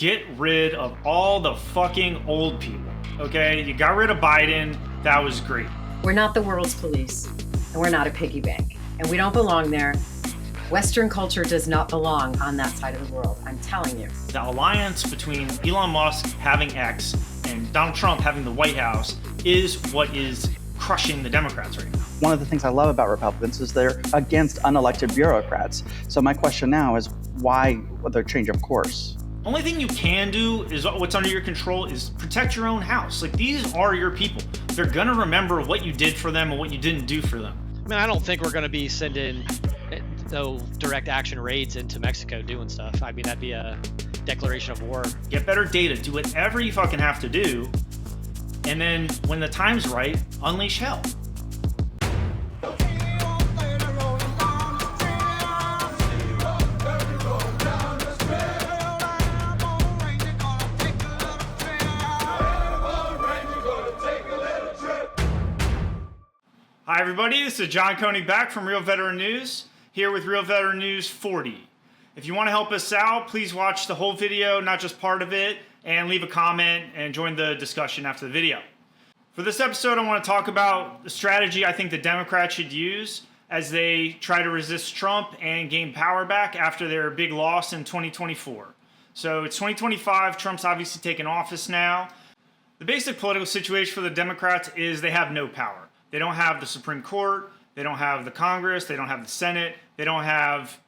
get rid of all the fucking old people, okay? You got rid of Biden, that was great. We're not the world's police, and we're not a piggy bank, and we don't belong there. Western culture does not belong on that side of the world, I'm telling you. The alliance between Elon Musk having X and Donald Trump having the White House is what is crushing the Democrats right now. One of the things I love about Republicans is they're against unelected bureaucrats. So my question now is why the change of course? Only thing you can do is what's under your control is protect your own house. Like, these are your people. They're gonna remember what you did for them and what you didn't do for them. I mean, I don't think we're gonna be sending no direct action raids into Mexico doing stuff. I mean, that'd be a declaration of war. Get better data, do whatever you fucking have to do, and then when the time's right, unleash hell. Hi everybody, this is John Koenig back from Real Veteran News, here with Real Veteran News 40. If you want to help us out, please watch the whole video, not just part of it, and leave a comment and join the discussion after the video. For this episode, I want to talk about the strategy I think the Democrats should use as they try to resist Trump and gain power back after their big loss in 2024. So it's 2025, Trump's obviously taken office now. The basic political situation for the Democrats is they have no power. They don't have the Supreme Court, they don't have the Congress, they don't have the Senate, they don't have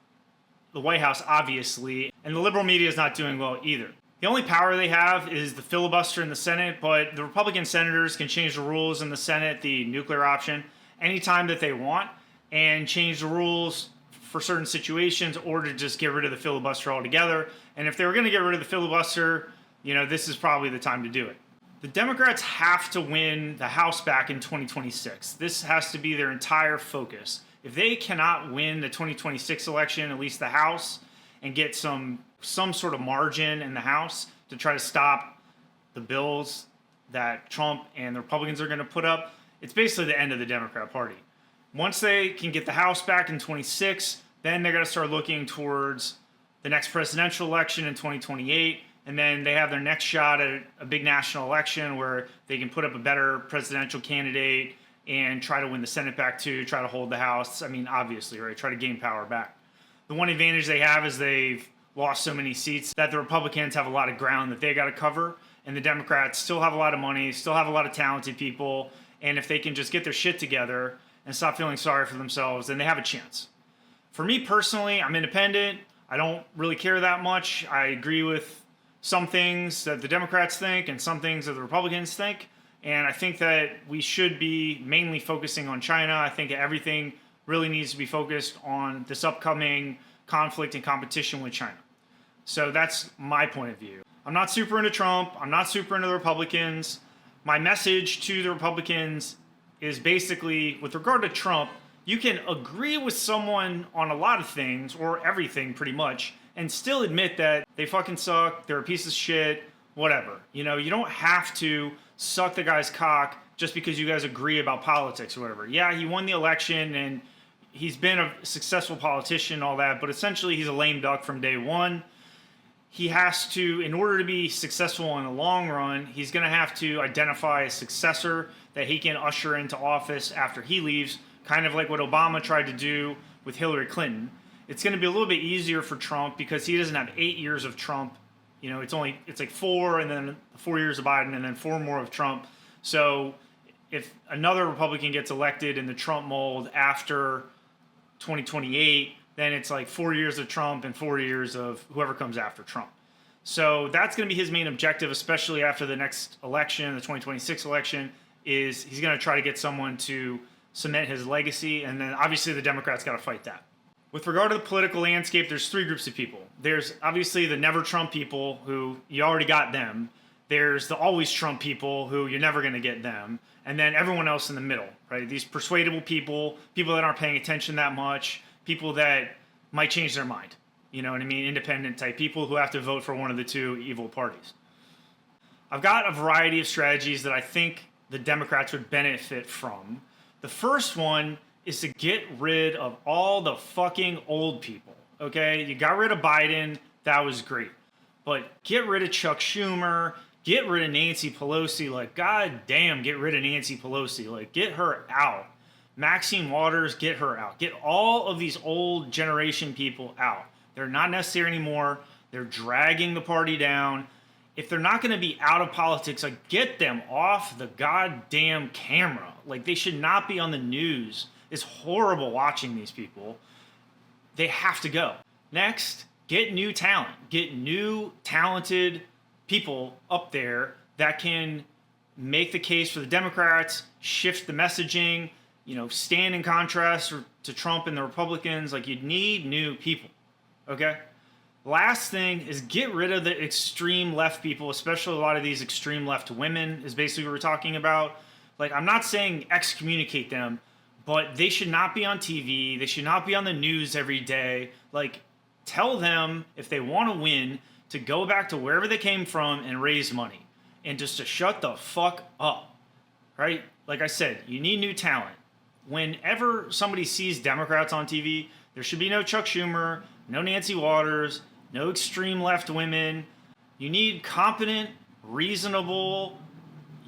the White House, obviously, and the liberal media is not doing well either. The only power they have is the filibuster in the Senate, but the Republican senators can change the rules in the Senate, the nuclear option, anytime that they want, and change the rules for certain situations or to just get rid of the filibuster altogether. And if they were going to get rid of the filibuster, this is probably the time to do it. The Democrats have to win the House back in 2026. This has to be their entire focus. If they cannot win the 2026 election, at least the House, and get some sort of margin in the House to try to stop the bills that Trump and the Republicans are going to put up, it's basically the end of the Democrat Party. Once they can get the House back in 26, then they're going to start looking towards the next presidential election in 2028. And then they have their next shot at a big national election where they can put up a better presidential candidate and try to win the Senate back too, try to hold the House. I mean, obviously, right? Try to gain power back. The one advantage they have is they've lost so many seats that the Republicans have a lot of ground that they got to cover. And the Democrats still have a lot of money, still have a lot of talented people. And if they can just get their shit together and stop feeling sorry for themselves, then they have a chance. For me personally, I'm independent. I don't really care that much. I agree with some things that the Democrats think and some things that the Republicans think. And I think that we should be mainly focusing on China. I think everything really needs to be focused on this upcoming conflict and competition with China. So that's my point of view. I'm not super into Trump. I'm not super into the Republicans. My message to the Republicans is basically, with regard to Trump, you can agree with someone on a lot of things, or everything pretty much, and still admit that they fucking suck, they're a piece of shit, whatever. You don't have to suck the guy's cock just because you guys agree about politics or whatever. Yeah, he won the election and he's been a successful politician and all that, but essentially he's a lame duck from day one. He has to, in order to be successful in the long run, he's going to have to identify a successor that he can usher into office after he leaves, kind of like what Obama tried to do with Hillary Clinton. It's going to be a little bit easier for Trump because he doesn't have 8 years of Trump. It's like 4 and then 4 years of Biden and then 4 more of Trump. So if another Republican gets elected in the Trump mold after 2028, then it's like 4 years of Trump and 4 years of whoever comes after Trump. So that's going to be his main objective, especially after the next election, the 2026 election, is he's going to try to get someone to cement his legacy. And then obviously the Democrats got to fight that. With regard to the political landscape, there's 3 groups of people. There's obviously the never Trump people, who you already got them. There's the always Trump people, who you're never going to get them. And then everyone else in the middle, right? These persuadable people that aren't paying attention that much, people that might change their mind. You know what I mean? Independent type people who have to vote for one of the 2 evil parties. I've got a variety of strategies that I think the Democrats would benefit from. The first one is to get rid of all the fucking old people, okay? You got rid of Biden, that was great. But get rid of Chuck Schumer, get rid of Nancy Pelosi. Like, god damn, get rid of Nancy Pelosi. Like, get her out. Maxine Waters, get her out. Get all of these old generation people out. They're not necessary anymore. They're dragging the party down. If they're not going to be out of politics, like, get them off the goddamn camera. Like, they should not be on the news. It's horrible watching these people. They have to go. Next, get new talent. Get new talented people up there that can make the case for the Democrats, shift the messaging, stand in contrast to Trump and the Republicans. Like, you need new people, okay? Last thing is get rid of the extreme left people, especially a lot of these extreme left women is basically what we're talking about. Like, I'm not saying excommunicate them, but they should not be on TV. They should not be on the news every day. Like, tell them if they want to win to go back to wherever they came from and raise money and just to shut the fuck up, right? Like I said, you need new talent. Whenever somebody sees Democrats on TV, there should be no Chuck Schumer, no Nancy Waters, no extreme left women. You need competent, reasonable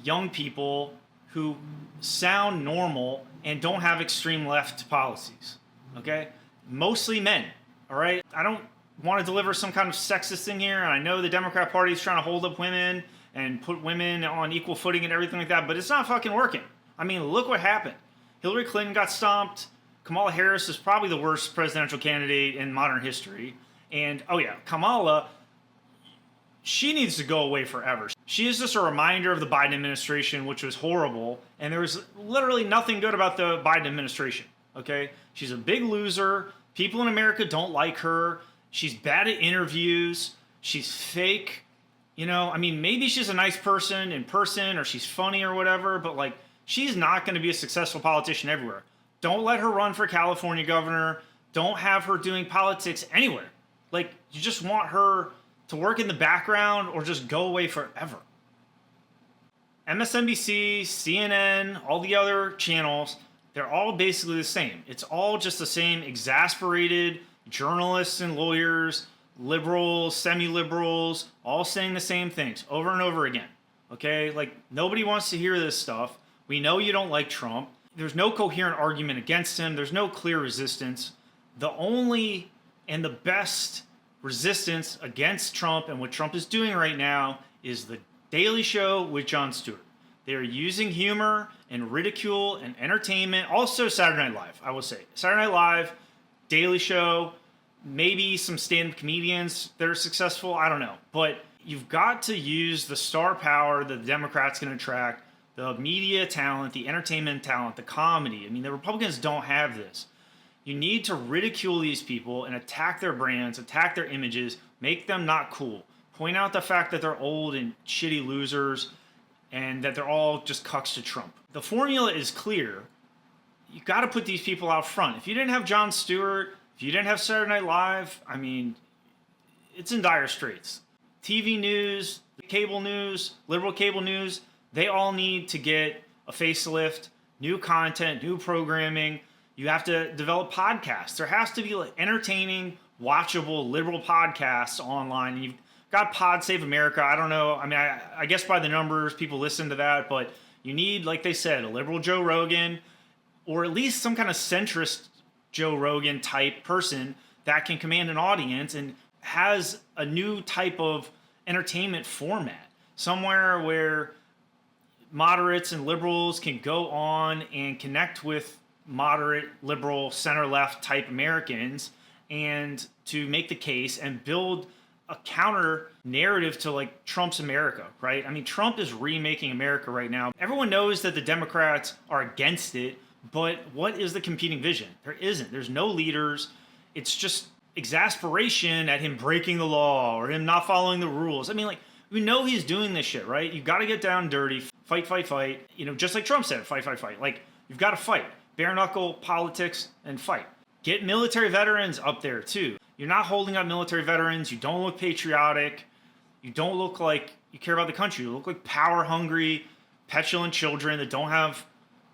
young people who sound normal and don't have extreme left policies, okay? Mostly men, all right? I don't want to deliver some kind of sexist thing here, and I know the Democrat Party is trying to hold up women and put women on equal footing and everything like that, but it's not fucking working. I mean, look what happened. Hillary Clinton got stomped. Kamala Harris is probably the worst presidential candidate in modern history. And, oh yeah, Kamala, she needs to go away forever. She is just a reminder of the Biden administration, which was horrible. And there was literally nothing good about the Biden administration, okay? She's a big loser. People in America don't like her. She's bad at interviews. She's fake. Maybe she's a nice person in person or she's funny or whatever, but like, she's not going to be a successful politician everywhere. Don't let her run for California governor. Don't have her doing politics anywhere. Like, you just want her to work in the background or just go away forever. MSNBC, CNN, all the other channels, they're all basically the same. It's all just the same exasperated journalists and lawyers, liberals, semi-liberals, all saying the same things over and over again. Okay? Like, nobody wants to hear this stuff. We know you don't like Trump. There's no coherent argument against him. There's no clear resistance. The only and the best resistance against Trump and what Trump is doing right now is the Daily Show with Jon Stewart. They are using humor and ridicule and entertainment. Also Saturday Night Live, I will say. Saturday Night Live, Daily Show, maybe some stand-up comedians that are successful. I don't know. But you've got to use the star power that the Democrats can attract, the media talent, the entertainment talent, the comedy. The Republicans don't have this. You need to ridicule these people and attack their brands, attack their images, make them not cool. Point out the fact that they're old and shitty losers and that they're all just cucks to Trump. The formula is clear. You got to put these people out front. If you didn't have Jon Stewart, if you didn't have Saturday Night Live, it's in dire straits. TV news, cable news, liberal cable news, they all need to get a facelift, new content, new programming. You have to develop podcasts. There has to be entertaining, watchable, liberal podcasts online. And you've got Pod Save America. I don't know. I guess by the numbers, people listen to that. But you need, like they said, a liberal Joe Rogan or at least some kind of centrist Joe Rogan type person that can command an audience and has a new type of entertainment format. Somewhere where moderates and liberals can go on and connect with moderate, liberal, center-left type Americans and to make the case and build a counter narrative to Trump's America, right? Trump is remaking America right now. Everyone knows that the Democrats are against it, but what is the competing vision? There isn't. There's no leaders. It's just exasperation at him breaking the law or him not following the rules. We know he's doing this shit, right? You've got to get down dirty, fight, fight, fight. Just like Trump said, fight, fight, fight. You've got to fight. Bare knuckle politics and fight. Get military veterans up there too. You're not holding up military veterans. You don't look patriotic. You don't look like you care about the country. You look like power hungry, petulant children that don't have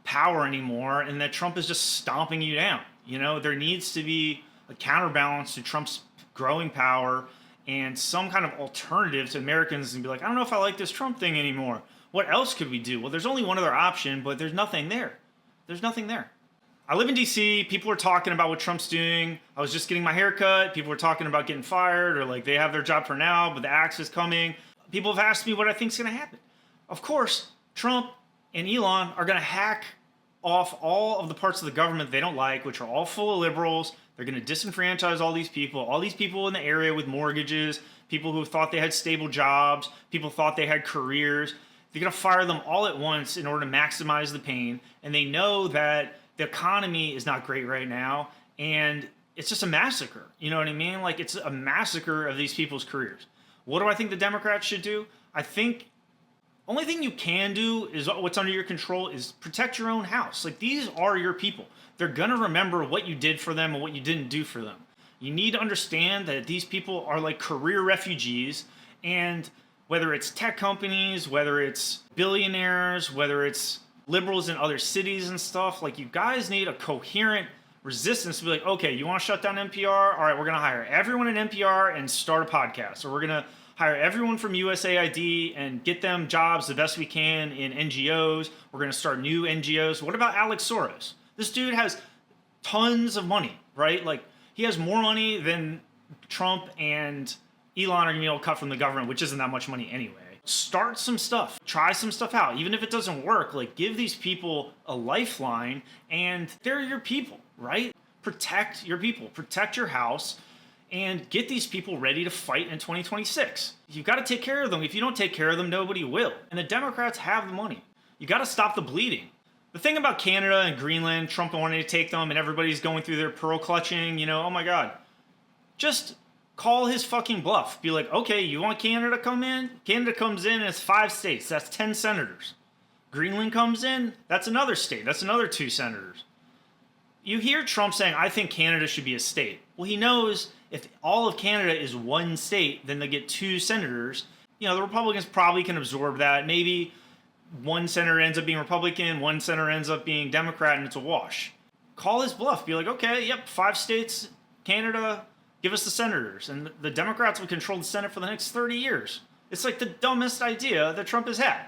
power anymore and that Trump is just stomping you down. There needs to be a counterbalance to Trump's growing power and some kind of alternative to Americans and be like, I don't know if I like this Trump thing anymore. What else could we do? Well, there's only one other option, but there's nothing there. There's nothing there. I live in DC. People are talking about what Trump's doing. I was just getting my hair cut. People were talking about getting fired, or like they have their job for now, but the axe is coming. People have asked me what I think is going to happen. Of course, Trump and Elon are going to hack off all of the parts of the government they don't like, which are all full of liberals. They're going to disenfranchise all these people in the area with mortgages, people who thought they had stable jobs, people thought they had careers. They're going to fire them all at once in order to maximize the pain. And they know that the economy is not great right now, and it's just a massacre. You know what I mean? Like, it's a massacre of these people's careers. What do I think the Democrats should do? I think only thing you can do is what's under your control is protect your own house. Like, these are your people. They're going to remember what you did for them and what you didn't do for them. You need to understand that these people are like career refugees, and whether it's tech companies, whether it's billionaires, whether it's liberals in other cities and stuff, like, you guys need a coherent resistance to be like, okay, you want to shut down NPR? All right, we're going to hire everyone in NPR and start a podcast. Or we're going to hire everyone from USAID and get them jobs the best we can in NGOs. We're going to start new NGOs. What about Alex Soros? This dude has tons of money, right? Like, he has more money than Trump and Elon are going to be able to cut from the government, which isn't that much money anyway. Start some stuff. Try some stuff out. Even if it doesn't work, like, give these people a lifeline, and they're your people, right? Protect your people. Protect your house, and get these people ready to fight in 2026. You've got to take care of them. If you don't take care of them, nobody will. And the Democrats have the money. You got to stop the bleeding. The thing about Canada and Greenland, Trump wanted to take them, and everybody's going through their pearl clutching, you know, oh my God. Just call his fucking bluff. Be like, okay, you want Canada to come in? Canada comes in and it's 5 states. That's 10 senators. Greenland comes in, that's another state. That's another 2 senators. You hear Trump saying, I think Canada should be a state. Well, he knows if all of Canada is 1 state, then they get 2 senators. You know, the Republicans probably can absorb that. Maybe 1 senator ends up being Republican, 1 senator ends up being Democrat, and it's a wash. Call his bluff. Be like, okay, yep, 5 states, Canada, give us the senators. And the Democrats will control the Senate for the next 30 years. It's like the dumbest idea that Trump has had.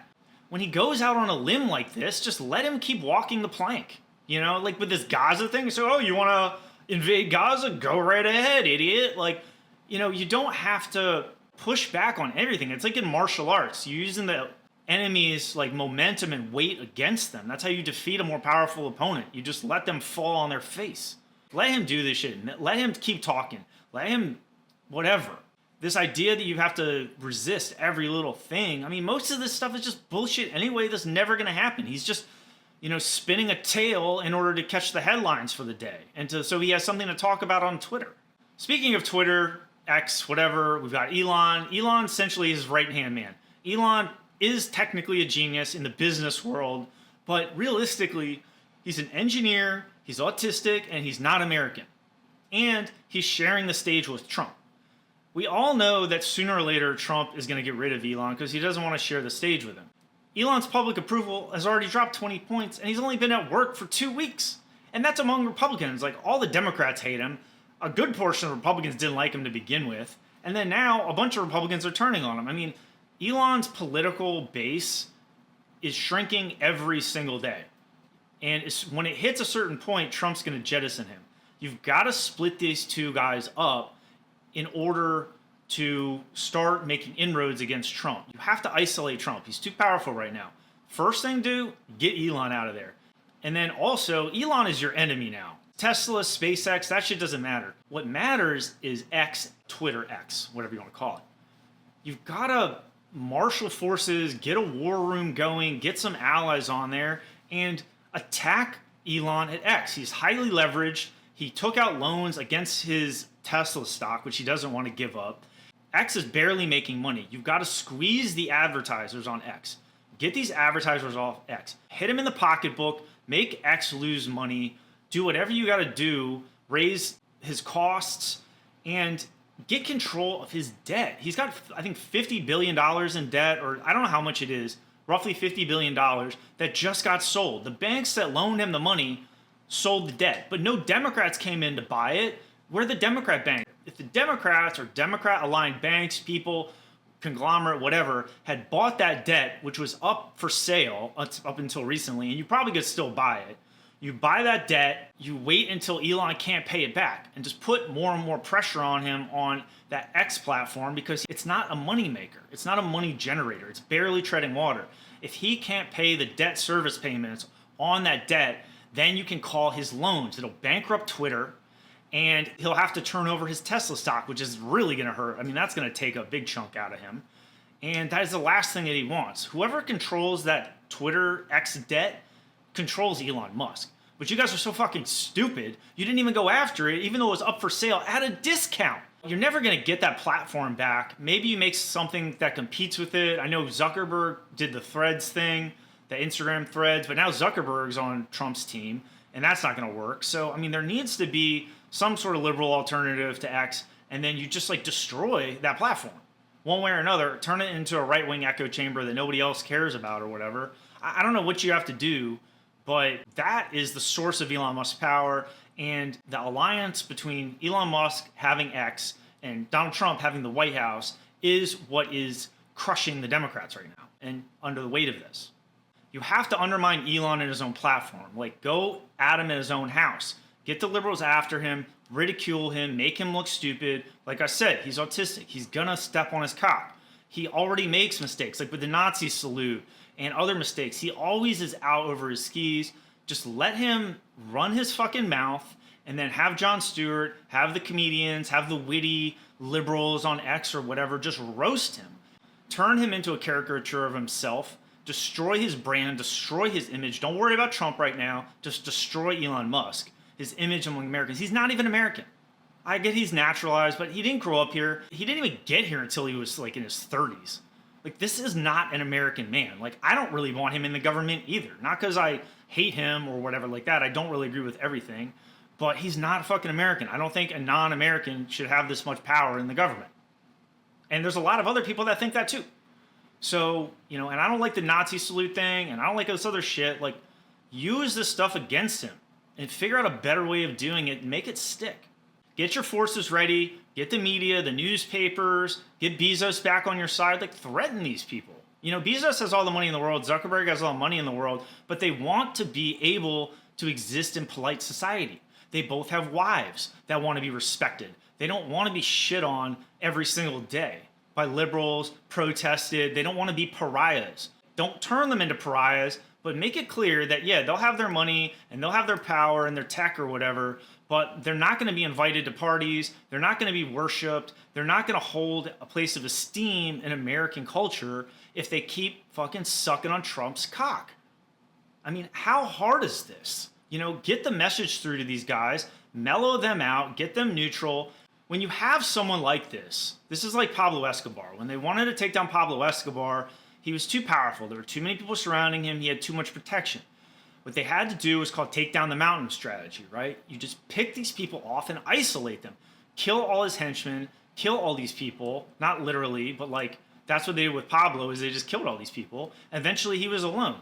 When he goes out on a limb like this, just let him keep walking the plank. You know, like with this Gaza thing. So, oh, you want to invade Gaza? Go right ahead, idiot. Like, you know, you don't have to push back on everything. It's like in martial arts. You're using the enemy's like momentum and weight against them. That's how you defeat a more powerful opponent. You just let them fall on their face. Let him do this shit. Let him keep talking. Let him, whatever. This idea that you have to resist every little thing. I mean, most of this stuff is just bullshit anyway. That's never going to happen. He's just, you know, spinning a tale in order to catch the headlines for the day. And so he has something to talk about on Twitter. Speaking of Twitter, X, whatever, we've got Elon. Elon essentially is his right-hand man. Elon is technically a genius in the business world, but realistically, he's an engineer, he's autistic, and he's not American. And he's sharing the stage with Trump. We all know that sooner or later Trump is going to get rid of Elon because he doesn't want to share the stage with him. Elon's public approval has already dropped 20 points, and he's only been at work for 2 weeks. And that's among Republicans. Like, all the Democrats hate him. A good portion of Republicans didn't like him to begin with. And then now a bunch of Republicans are turning on him. I mean, Elon's political base is shrinking every single day. And when it hits a certain point, Trump's going to jettison him. You've got to split these 2 guys up in order to start making inroads against Trump. You have to isolate Trump. He's too powerful right now. First thing to do, get Elon out of there. And then also, Elon is your enemy now. Tesla, SpaceX, that shit doesn't matter. What matters is X, Twitter X, whatever you want to call it. You've got to marshal forces, get a war room going, get some allies on there, and attack Elon at X. He's highly leveraged. He took out loans against his Tesla stock, which he doesn't want to give up. X is barely making money. You've got to squeeze the advertisers on X. Get these advertisers off X. Hit him in the pocketbook. Make X lose money. Do whatever you got to do. Raise his costs and get control of his debt. He's got, I think, $50 billion in debt, or I don't know how much it is, roughly $50 billion that just got sold. The banks that loaned him the money sold the debt, but no Democrats came in to buy it. We're the Democrat bank. if the Democrats or Democrat-aligned banks, people, conglomerate, whatever, had bought that debt, which was up for sale up until recently, and you probably could still buy it. You buy that debt, you wait until Elon can't pay it back, and just put more and more pressure on him on that X platform, because it's not a money maker. It's not a money generator. It's barely treading water. If he can't pay the debt service payments on that debt, then you can call his loans. It'll bankrupt Twitter, and he'll have to turn over his Tesla stock, which is really going to hurt. I mean, that's going to take a big chunk out of him. And that is the last thing that he wants. Whoever controls that Twitter X debt controls Elon Musk. But you guys are so fucking stupid, you didn't even go after it, even though it was up for sale at a discount. You're never going to get that platform back. Maybe you make something that competes with it. I know Zuckerberg did the Threads thing, the Instagram Threads, but now Zuckerberg's on Trump's team, and that's not going to work. So, I mean, there needs to be some sort of liberal alternative to X, and then you just like destroy that platform. One way or another, turn it into a right-wing echo chamber that nobody else cares about or whatever. I don't know what you have to do, but that is the source of Elon Musk's power, and the alliance between Elon Musk having X and Donald Trump having the White House is what is crushing the Democrats right now and under the weight of this. You have to undermine Elon in his own platform. Like, go at him in his own house. Get the liberals after him, ridicule him, make him look stupid. Like I said, he's autistic. He's gonna step on his cock. He already makes mistakes, like with the Nazi salute and other mistakes. He always is out over his skis. Just let him run his fucking mouth, and then have Jon Stewart, have the comedians, have the witty liberals on X or whatever, just roast him. Turn him into a caricature of himself. Destroy his brand, destroy his image. Don't worry about Trump right now. Just destroy Elon Musk, his image among Americans. He's not even American. I get he's naturalized, but he didn't grow up here. He didn't even get here until he was like in his 30s. Like, this is not an American man. Like, I don't really want him in the government either. Not because I hate him or whatever like that. I don't really agree with everything. But he's not fucking American. I don't think a non-American should have this much power in the government. And there's a lot of other people that think that too. So, you know, and I don't like the Nazi salute thing, and I don't like this other shit. Like, use this stuff against him and figure out a better way of doing it and make it stick. Get your forces ready. Get the media, the newspapers. Get Bezos back on your side. Like, threaten these people. You know, Bezos has all the money in the world. Zuckerberg has all the money in the world. But they want to be able to exist in polite society. They both have wives that want to be respected. They don't want to be shit on every single day by liberals, protested. They don't want to be pariahs. Don't turn them into pariahs, but make it clear that, yeah, they'll have their money and they'll have their power and their tech or whatever, but they're not going to be invited to parties. They're not going to be worshipped. They're not going to hold a place of esteem in American culture if they keep fucking sucking on Trump's cock. I mean, how hard is this? You know, get the message through to these guys, mellow them out, get them neutral. When you have someone like this is like Pablo Escobar. When they wanted to take down Pablo Escobar, he was too powerful. There were too many people surrounding him. He had too much protection. What they had to do was called take down the mountain strategy, right? You just pick these people off and isolate them. Kill all his henchmen, kill all these people, not literally, but like that's what they did with Pablo, is they just killed all these people. Eventually he was alone.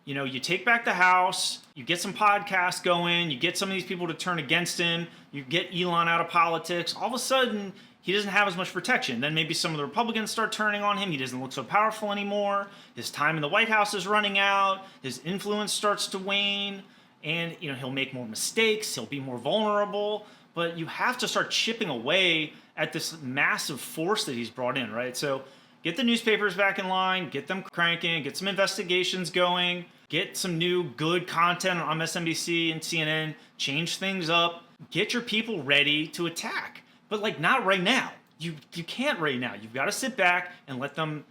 You know, you take back the house, you get some podcasts going, you get some of these people to turn against him, you get Elon out of politics. All of a sudden, he doesn't have as much protection. Then maybe some of the Republicans start turning on him. He doesn't look so powerful anymore. His time in the White House is running out. His influence starts to wane. And, you know, he'll make more mistakes. He'll be more vulnerable. But you have to start chipping away at this massive force that he's brought in, right? So get the newspapers back in line, get them cranking, get some investigations going, get some new good content on MSNBC and CNN, change things up, get your people ready to attack. But like, not right now. You can't right now. You've got to sit back and let them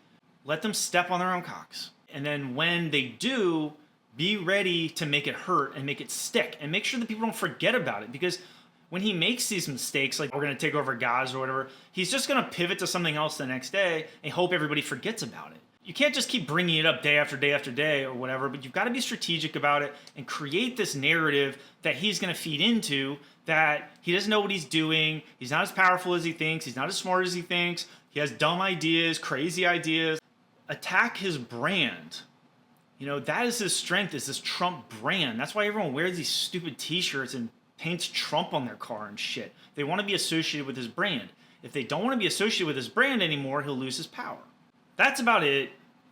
step on their own cocks. And then when they do, be ready to make it hurt and make it stick and make sure that people don't forget about it. Because when he makes these mistakes, like we're going to take over Gaza or whatever, he's just going to pivot to something else the next day and hope everybody forgets about it. You can't just keep bringing it up day after day after day or whatever, but you've got to be strategic about it and create this narrative that he's going to feed into, that he doesn't know what he's doing, he's not as powerful as he thinks, he's not as smart as he thinks, he has dumb ideas, crazy ideas. Attack his brand. You know, that is his strength, is this Trump brand. That's why everyone wears these stupid t-shirts and paints Trump on their car and shit. They want to be associated with his brand. If they don't want to be associated with his brand anymore, he'll lose his power. That's about it.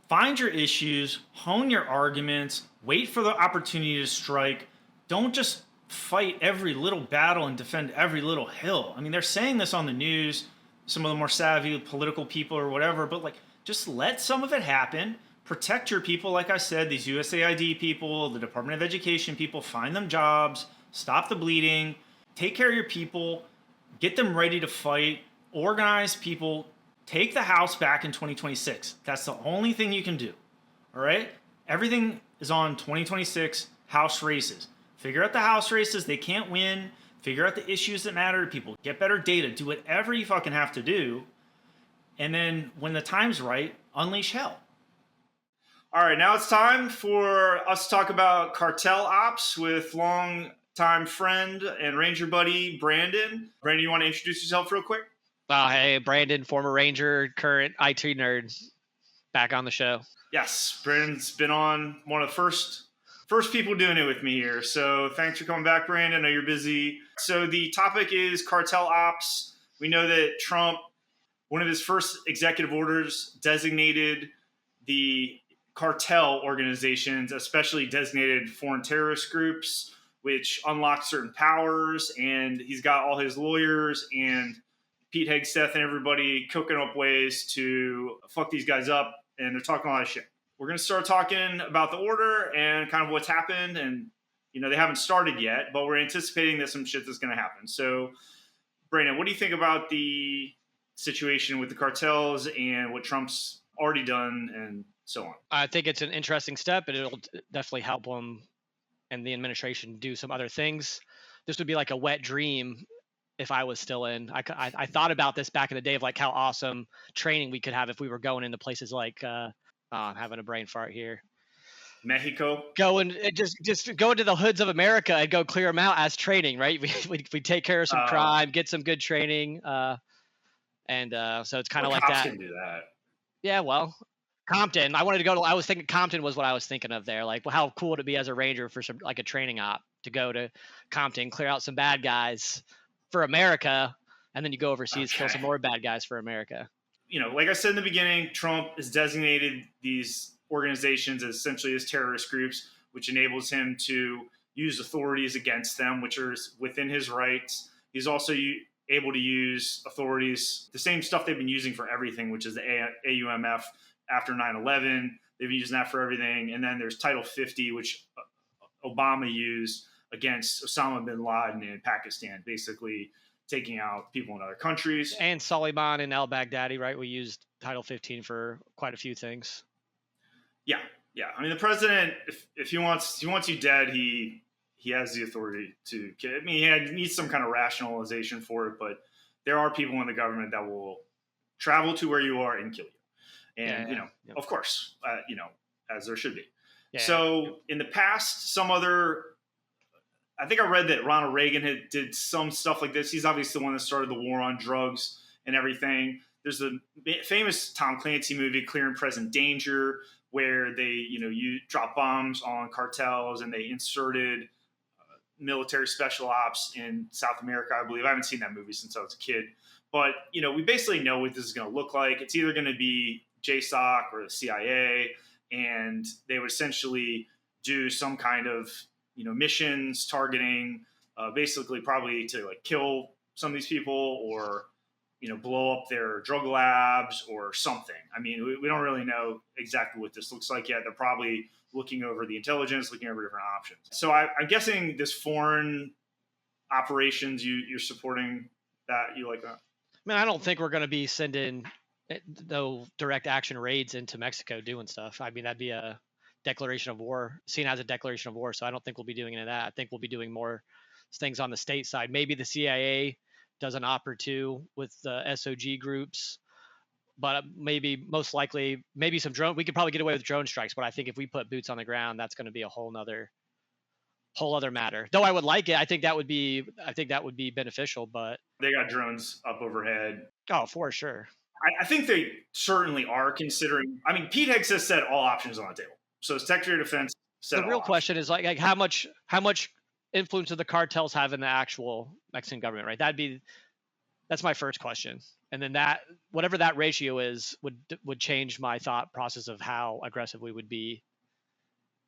Find your issues, hone your arguments, wait for the opportunity to strike. Don't just fight every little battle and defend every little hill. I mean, they're saying this on the news, some of the more savvy political people or whatever, but like, just let some of it happen. Protect your people, like I said, these USAID people, the Department of Education people, find them jobs, stop the bleeding, take care of your people, get them ready to fight, organize people, take the House back in 2026. That's the only thing you can do, all right? Everything is on 2026 House races. Figure out the House races. They can't win. Figure out the issues that matter to people. Get better data. Do whatever you fucking have to do. And then when the time's right, unleash hell. All right, now it's time for us to talk about cartel ops with longtime friend and Ranger buddy, Brandon. Brandon, you want to introduce yourself real quick? Hey, Brandon, former Ranger, current IT nerd, back on the show. Yes, Brandon's been on one of the first people doing it with me here. So thanks for coming back, Brandon. I know you're busy. So the topic is cartel ops. We know that Trump, one of his first executive orders, designated the cartel organizations, especially designated foreign terrorist groups, which unlocked certain powers. And he's got all his lawyers and Pete Hegseth and everybody cooking up ways to fuck these guys up. And they're talking a lot of shit. We're going to start talking about the order and kind of what's happened. And, you know, they haven't started yet, but we're anticipating that some shit is going to happen. So, Brandon, what do you think about the situation with the cartels and what Trump's already done and so on? I think it's an interesting step, and it'll definitely help him and the administration do some other things. This would be like a wet dream if I was still in. I thought about this back in the day of like how awesome training we could have if we were going into places like I'm having a brain fart here. Mexico. Go and just go into the hoods of America and go clear them out as training, right? We take care of some crime, get some good training, so it's kind of like that. Can do that. Yeah, well, Compton. I was thinking Compton was what I was thinking of there. Like, well, how cool would it be as a Ranger for some like a training op to go to Compton, clear out some bad guys for America, and then you go overseas, kill some more bad guys for America. You know, like I said in the beginning, Trump has designated these organizations as essentially as terrorist groups, which enables him to use authorities against them, which are within his rights. He's also able to use authorities, the same stuff they've been using for everything, which is the AUMF after 9/11. They've been using that for everything. And then there's Title 50, which Obama used against Osama bin Laden in Pakistan, basically taking out people in other countries. And Soleiman and al-Baghdadi, right? We used Title 15 for quite a few things. Yeah. I mean, the president, if he wants you dead, he has the authority to kill. I mean, he needs some kind of rationalization for it, but there are people in the government that will travel to where you are and kill you. And, of course, as there should be. Yeah. So in the past, I think I read that Ronald Reagan did some stuff like this. He's obviously the one that started the war on drugs and everything. There's the famous Tom Clancy movie, Clear and Present Danger, where they, you drop bombs on cartels and they inserted military special ops in South America, I believe. I haven't seen that movie since I was a kid. But, we basically know what this is going to look like. It's either going to be JSOC or the CIA, and they would essentially do some kind of missions targeting basically probably to like kill some of these people or, blow up their drug labs or something. I mean, we don't really know exactly what this looks like yet. They're probably looking over the intelligence, looking over different options. So I'm guessing this foreign operations, you're supporting that. You like that? I mean, I don't think we're going to be sending no direct action raids into Mexico doing stuff. I mean, that'd be a declaration of war, seen as a declaration of war. So I don't think we'll be doing any of that. I think we'll be doing more things on the state side. Maybe the CIA does an op or two with the SOG groups, but most likely, maybe some drone. We could probably get away with drone strikes, but I think if we put boots on the ground, that's going to be a whole other matter. Though I would like it. I think that would be beneficial, but they got drones up overhead. Oh, for sure. I think they certainly are considering. I mean, Pete Hegseth said all options on the table. So Secretary of Defense said the real question is like how much influence do the cartels have in the actual Mexican government, right? That's my first question. And then that, whatever that ratio is, would change my thought process of how aggressive we would be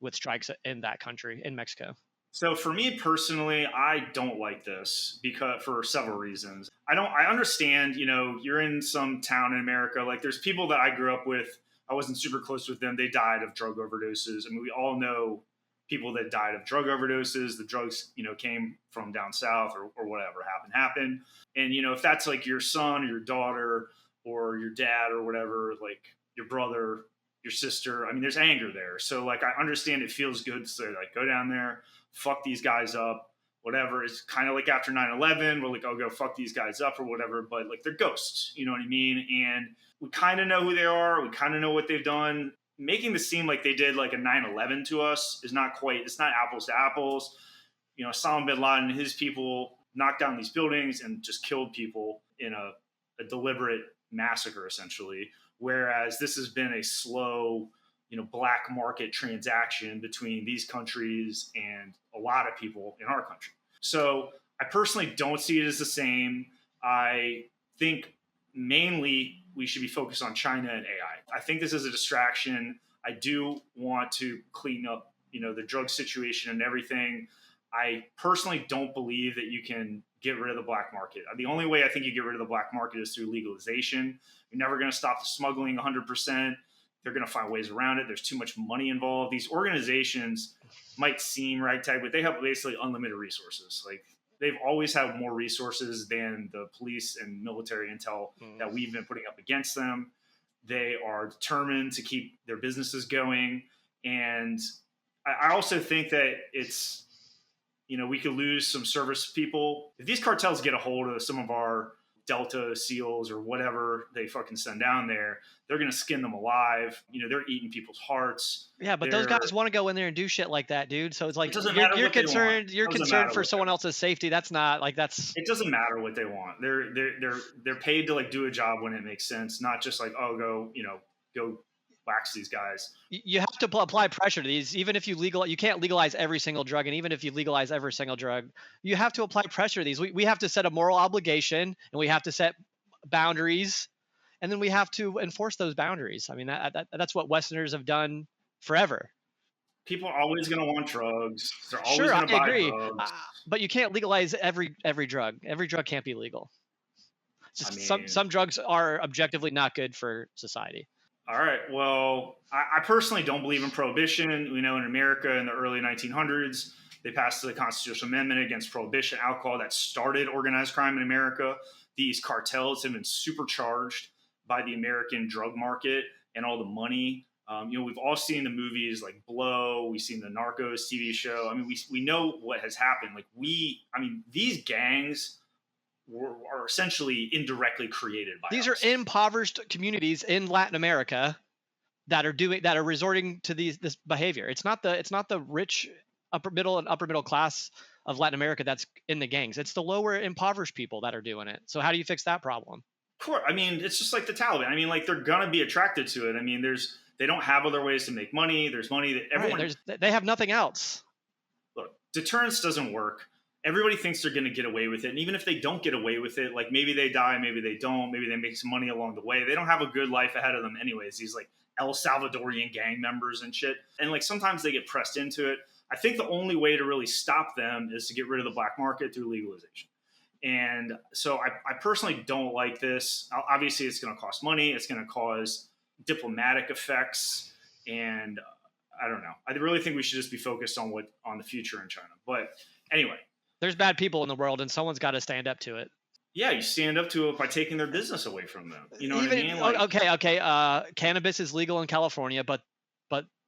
with strikes in that country, in Mexico. So for me personally, I don't like this because for several reasons. I understand, you're in some town in America, like there's people that I grew up with. I wasn't super close with them. They died of drug overdoses. I mean, we all know people that died of drug overdoses. The drugs, came from down south or whatever happened. And, if that's like your son or your daughter or your dad or whatever, like your brother, your sister, I mean, there's anger there. So like, I understand it feels good to say like, go down there, fuck these guys up, whatever. It's kind of like after 9/11, we're like, oh, go fuck these guys up or whatever. But like, they're ghosts, you know what I mean? And we kind of know who they are. We kind of know what they've done. Making this seem like they did like a 9/11 to us is not quite, it's not apples to apples. Osama bin Laden and his people knocked down these buildings and just killed people in a deliberate massacre, essentially. Whereas this has been a slow, black market transaction between these countries and a lot of people in our country. So I personally don't see it as the same. I think mainly we should be focused on China and AI. I think this is a distraction. I do want to clean up, the drug situation and everything. I personally don't believe that you can get rid of the black market. The only way I think you get rid of the black market is through legalization. You're never going to stop the smuggling 100%. They're going to find ways around it. There's too much money involved. These organizations might seem ragtag, but they have basically unlimited resources. Like they've always had more resources than the police and military intel that we've been putting up against them. They are determined to keep their businesses going. And I also think that it's, we could lose some service people. If these cartels get a hold of some of our Delta SEALs or whatever they fucking send down there, they're going to skin them alive. They're eating people's hearts. Yeah, but those guys want to go in there and do shit like that, dude. So it's like you're concerned for someone else's safety. That's not like that's. It doesn't matter what they want. They're paid to like do a job when it makes sense, not just like, oh, go wax these guys. You have to apply pressure to these. Even if you can't legalize every single drug, and even if you legalize every single drug, you have to apply pressure to these. We have to set a moral obligation, and we have to set boundaries, and then we have to enforce those boundaries. I mean, that's what Westerners have done forever. People are always going to want drugs. They're always going to buy agree. drugs. But you can't legalize every drug. Every drug can't be legal. Some drugs are objectively not good for society. All right. Well, I personally don't believe in prohibition. In America in the early 1900s, they passed the Constitutional Amendment against prohibition alcohol that started organized crime in America. These cartels have been supercharged by the American drug market and all the money. We've all seen the movies like Blow. We've seen the Narcos TV show. I mean, we know what has happened. These gangs are essentially indirectly created by these us. are impoverished communities in Latin America that are resorting to this behavior. It's not the rich upper middle class of Latin America that's in the gangs. It's the lower impoverished people that are doing it. So how do you fix that problem? Of course. I mean, it's just like the Taliban. I mean, like they're gonna be attracted to it. I mean, they don't have other ways to make money. There's money that everyone. Right, they have nothing else. Look, deterrence doesn't work. Everybody thinks they're going to get away with it. And even if they don't get away with it, like maybe they die, maybe they don't, maybe they make some money along the way. They don't have a good life ahead of them anyways. These like El Salvadorian gang members and shit. And like sometimes they get pressed into it. I think the only way to really stop them is to get rid of the black market through legalization. And so I personally don't like this. Obviously, it's going to cost money. It's going to cause diplomatic effects. And I don't know. I really think we should just be focused on the future in China. But anyway. There's bad people in the world, and someone's got to stand up to it. Yeah, you stand up to it by taking their business away from them. You know what I mean? Okay. Cannabis is legal in California, but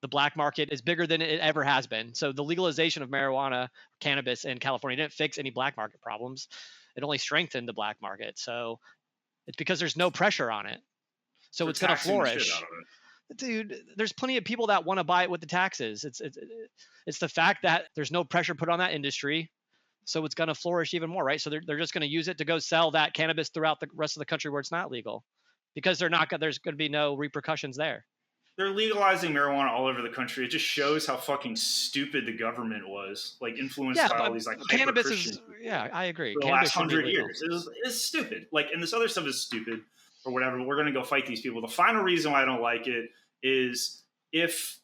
the black market is bigger than it ever has been. So the legalization of marijuana, cannabis in California didn't fix any black market problems. It only strengthened the black market. So it's because there's no pressure on it. So it's going to flourish. Dude, there's plenty of people that want to buy it with the taxes. It's the fact that there's no pressure put on that industry. So it's going to flourish even more, right? So they're just going to use it to go sell that cannabis throughout the rest of the country where it's not legal, because there's going to be no repercussions there. they're legalizing marijuana all over the country. It just shows how fucking stupid the government was, like influenced Yeah, by all but these like cannabis hyper-Christian is, yeah, I agree. for the Cannabis last should be 100 legal. years. It's stupid. Like, and this other stuff is stupid or whatever. But we're gonna go fight these people. The final reason why I don't like it is if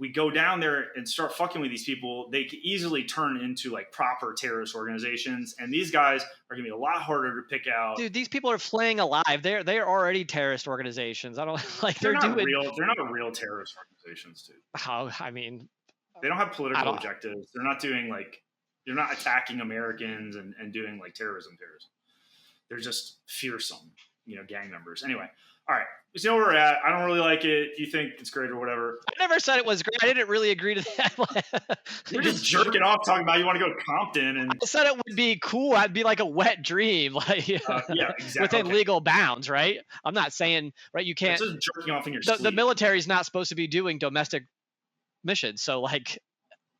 we go down there and start fucking with these people, they could easily turn into like proper terrorist organizations. And these guys are gonna be a lot harder to pick out. Dude, these people are flaying alive. They're already terrorist organizations. I don't like They're they're not doing real. They're not real terrorist organizations, dude. how I mean, They don't have I political don't. objectives. They're not doing like they're not attacking Americans and doing like terrorism. They're just fearsome, gang members. Anyway, all right. So where we're at. I don't really like it. You think it's great or whatever. I never said it was great. I didn't really agree to that. You're just jerking off talking about you want to go to Compton and I said it would be cool. I'd be like a wet dream, like yeah, exactly. within Okay. legal bounds, right? I'm not saying right. You can't. It's just jerking off in your The sleep. military is not supposed to be doing domestic missions, so like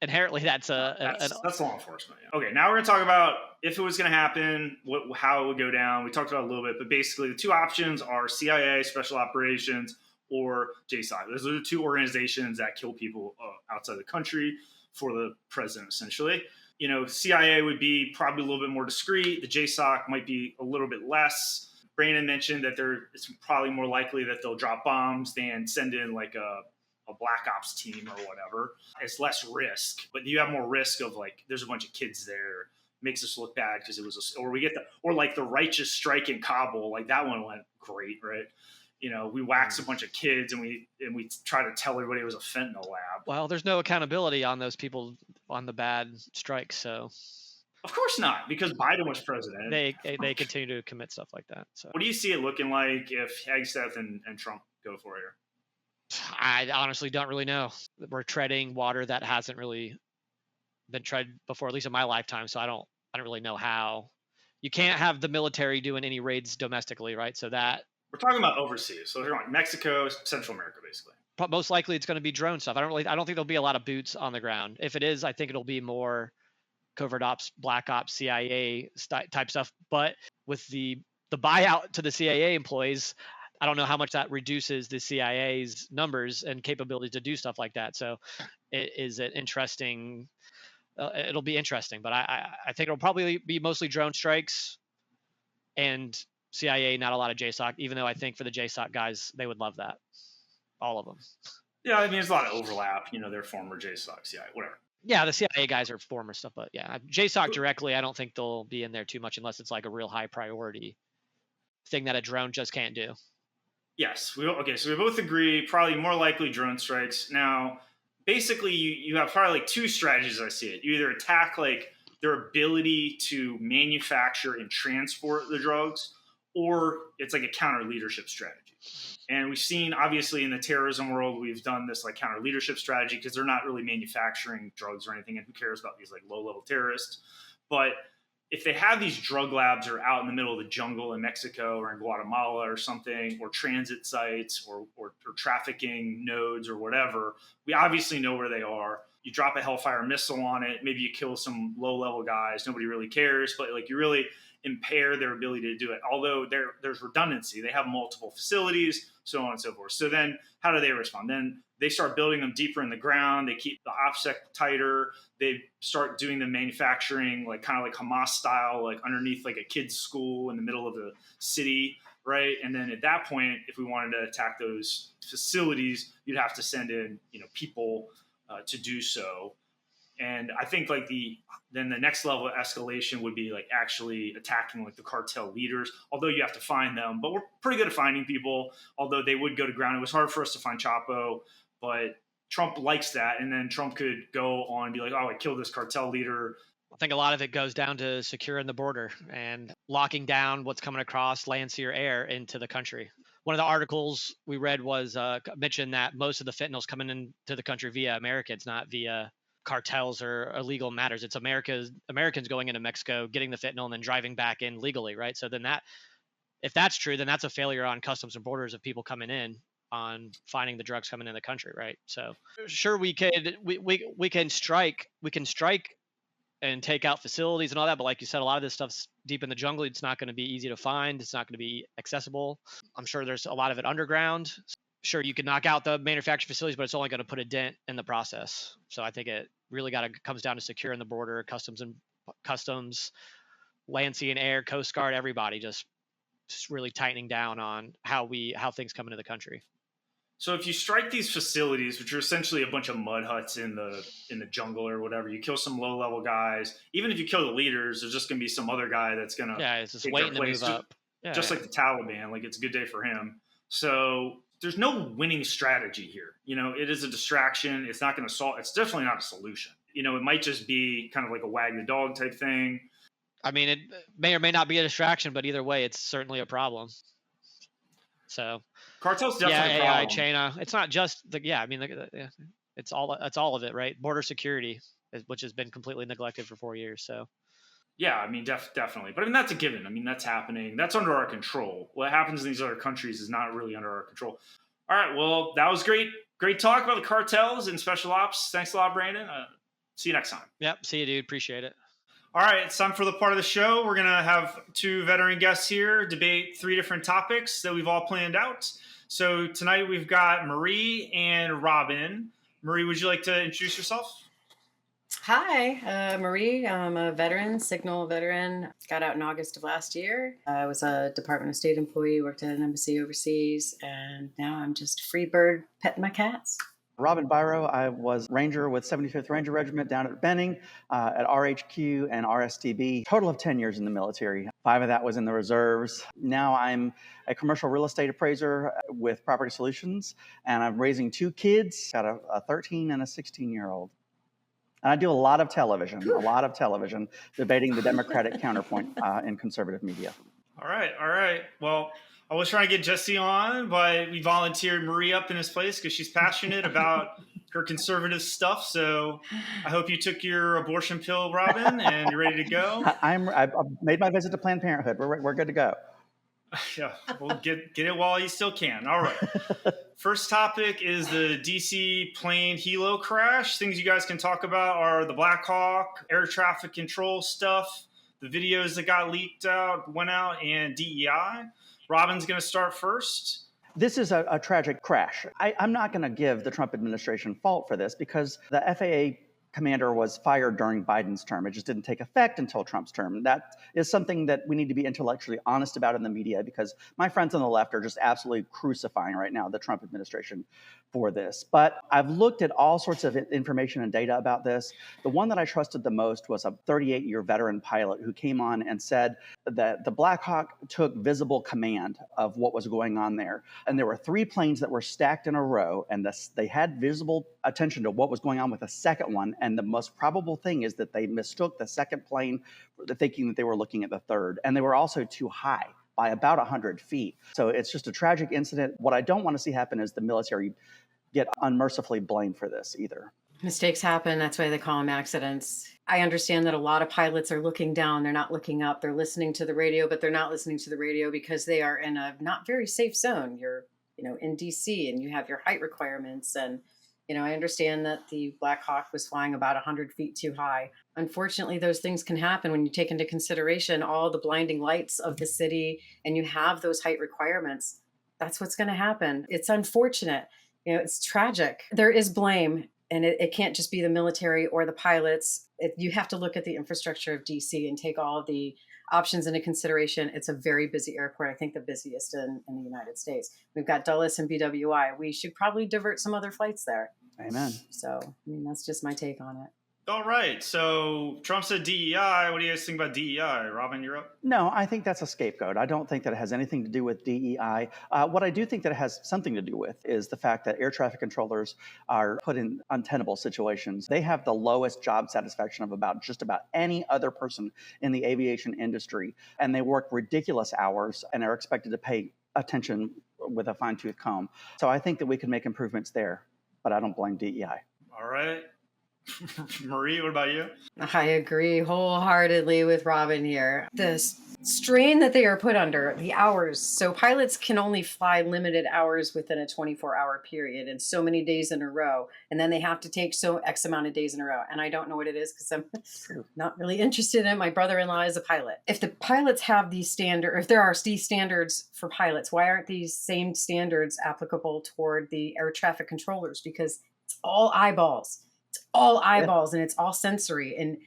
inherently that's That's law enforcement. Yeah. Okay, now we're gonna talk about if it was gonna happen, how it would go down. We talked about it a little bit, but basically the two options are CIA, Special Operations, or JSOC. Those are the two organizations that kill people outside the country for the president, essentially. CIA would be probably a little bit more discreet. The JSOC might be a little bit less. Brandon mentioned that it's probably more likely that they'll drop bombs than send in like a black ops team or whatever. It's less risk, but you have more risk of like there's a bunch of kids there, makes us look bad because it was or like the righteous strike in Kabul, like that one went great, right? We wax a bunch of kids and we try to tell everybody it was a fentanyl lab. well, there's no accountability on those people on the bad strikes, so Of course not, because Biden was president. they continue to commit stuff like that. So What do you see it looking like if Hagstaff and Trump go for it here? I honestly don't really know. We're treading water that hasn't really been tread before, at least in my lifetime. So I don't really know how. You can't have the military doing any raids domestically, right? So that We're talking about overseas, so we're going Mexico, Central America, basically. most likely it's going to be drone stuff. I don't think there'll be a lot of boots on the ground. If it is, I think it'll be more covert ops, black ops, CIA type stuff. But with the buyout to the CIA employees, I don't know how much that reduces the CIA's numbers and capability to do stuff like that. So it is an interesting. It'll be interesting, but I think it'll probably be mostly drone strikes and CIA, not a lot of JSOC, even though I think for the JSOC guys, they would love that. All of them. Yeah, I mean, there's a lot of overlap. They're former JSOC, CIA, whatever. Yeah, the CIA guys are former stuff, but yeah, JSOC directly, I don't think they'll be in there too much unless it's like a real high priority thing that a drone just can't do. Yes. So we both agree, probably more likely drone strikes. Now, basically, you have probably like two strategies as I see it. You either attack like their ability to manufacture and transport the drugs, or it's like a counter leadership strategy. And we've seen, obviously, in the terrorism world, we've done this like counter leadership strategy because they're not really manufacturing drugs or anything, and who cares about these like low-level terrorists? But if they have these drug labs that are out in the middle of the jungle in Mexico or in Guatemala or something, or transit sites or trafficking nodes or whatever, we obviously know where they are. You drop a Hellfire missile on it, maybe you kill some low-level guys, nobody really cares, but like you really impair their ability to do it. Although there's redundancy. They have multiple facilities, so on and so forth. So then how do they respond? Then they start building them deeper in the ground. They keep the OPSEC tighter. They start doing the manufacturing like kind of like Hamas style, like underneath like a kid's school in the middle of the city, right? And then at that point, if we wanted to attack those facilities, you'd have to send in people to do so. And I think like then the next level of escalation would be like actually attacking like the cartel leaders, although you have to find them. But we're pretty good at finding people, although they would go to ground. It was hard for us to find Chapo, but Trump likes that. And then Trump could go on and be like, oh, I killed this cartel leader. I think a lot of it goes down to securing the border and locking down what's coming across land, sea, or air into the country. One of the articles we read was mentioned that most of the fentanyl's coming into the country via Americans, not via cartels or illegal matters. It's Americans going into Mexico, getting the fentanyl, and then driving back in legally, right? So then if that's true, then that's a failure on customs and borders of people coming in on finding the drugs coming in the country, right? So sure, we can strike and take out facilities and all that, but like you said, a lot of this stuff's deep in the jungle. It's not going to be easy to find. It's not going to be accessible. I'm sure there's a lot of it underground. sure, you can knock out the manufacturing facilities, but it's only going to put a dent in the process. So I think it really comes down to securing the border, customs, land, sea, and air, Coast Guard, everybody just really tightening down on how things come into the country. So if you strike these facilities, which are essentially a bunch of mud huts in the jungle or whatever, you kill some low level guys. Even if you kill the leaders, there's just gonna be some other guy that's gonna it's just take waiting their to place. move up. Just like the Taliban, like it's a good day for him. So there's no winning strategy here. It is a distraction. It's not going to solve. It's definitely not a solution. It might just be kind of like a wag the dog type thing. I mean, it may or may not be a distraction, but either way, it's certainly a problem. So Cartel's definitely a problem. China. It's not just it's all of it, right? Border security, which has been completely neglected for 4 years. So. Yeah, I mean, definitely. But that's a given. That's happening. That's under our control. What happens in these other countries is not really under our control. All right, well, that was great. Great talk about the cartels and special ops. Thanks a lot, Brandon. See you next time. Yep, see you, dude. Appreciate it. All right, it's time for the part of the show. We're going to have 2 veteran guests here debate 3 different topics that we've all planned out. So tonight we've got Marie and Robin. Marie, would you like to introduce yourself? Hi, Marie. I'm a veteran, Signal veteran. Got out in August of last year. I was a Department of State employee, worked at an embassy overseas, and now I'm just a free bird petting my cats. Robin Byro, I was Ranger with 75th Ranger Regiment down at Benning, at RHQ and RSTB. Total of 10 years in the military. 5 of that was in the reserves. Now I'm a commercial real estate appraiser with Property Solutions, and I'm raising 2 kids, got a 13 and a 16-year-old. And I do a lot of television, debating the Democratic counterpoint in conservative media. All right. Well, I was trying to get Jesse on, but we volunteered Marie up in his place because she's passionate about her conservative stuff. So I hope you took your abortion pill, Robin, and you're ready to go. I've made my visit to Planned Parenthood. We're good to go. Yeah, well, get it while you still can. All right. First topic is the DC plane helo crash. Things you guys can talk about are the Black Hawk, air traffic control stuff, the videos that got leaked out, went out, and DEI. Robin's going to start first. This is a tragic crash. I'm not going to give the Trump administration fault for this because the FAA commander was fired during Biden's term. It just didn't take effect until Trump's term. That is something that we need to be intellectually honest about in the media because my friends on the left are just absolutely crucifying right now the Trump administration for this. But I've looked at all sorts of information and data about this. The one that I trusted the most was a 38-year veteran pilot who came on and said that the Black Hawk took visible command of what was going on there. And there were 3 planes that were stacked in a row, and they had visible attention to what was going on with the second one. And the most probable thing is that they mistook the second plane, thinking that they were looking at the third. And they were also too high by about 100 feet. So it's just a tragic incident. What I don't want to see happen is the military get unmercifully blamed for this either. Mistakes happen. That's why they call them accidents. I understand that a lot of pilots are looking down. They're not looking up. They're listening to the radio, but they're not listening to the radio because they are in a not very safe zone. You're, in DC and you have your height requirements. And, I understand that the Black Hawk was flying about 100 feet too high. Unfortunately, those things can happen when you take into consideration all the blinding lights of the city and you have those height requirements. That's what's going to happen. It's unfortunate. It's tragic. There is blame, and it can't just be the military or the pilots. You have to look at the infrastructure of DC and take all of the options into consideration. It's a very busy airport. I think the busiest in the United States. We've got Dulles and BWI. We should probably divert some other flights there. Amen. So, that's just my take on it. All right. So Trump said DEI. What do you guys think about DEI? Robin, you're up. No, I think that's a scapegoat. I don't think that it has anything to do with DEI. What I do think that it has something to do with is the fact that air traffic controllers are put in untenable situations. They have the lowest job satisfaction of just about any other person in the aviation industry. And they work ridiculous hours and are expected to pay attention with a fine-tooth comb. So I think that we can make improvements there, but I don't blame DEI. All right. Marie, what about you? I agree wholeheartedly with Robin here. This strain that they are put under, the hours. So pilots can only fly limited hours within a 24-hour period and so many days in a row. And then they have to take so X amount of days in a row. And I don't know what it is because I'm not really interested in it. My brother-in-law is a pilot. If the pilots have these standards, if there are these standards for pilots, why aren't these same standards applicable toward the air traffic controllers? Because it's all eyeballs. It's all eyeballs and it's all sensory. And,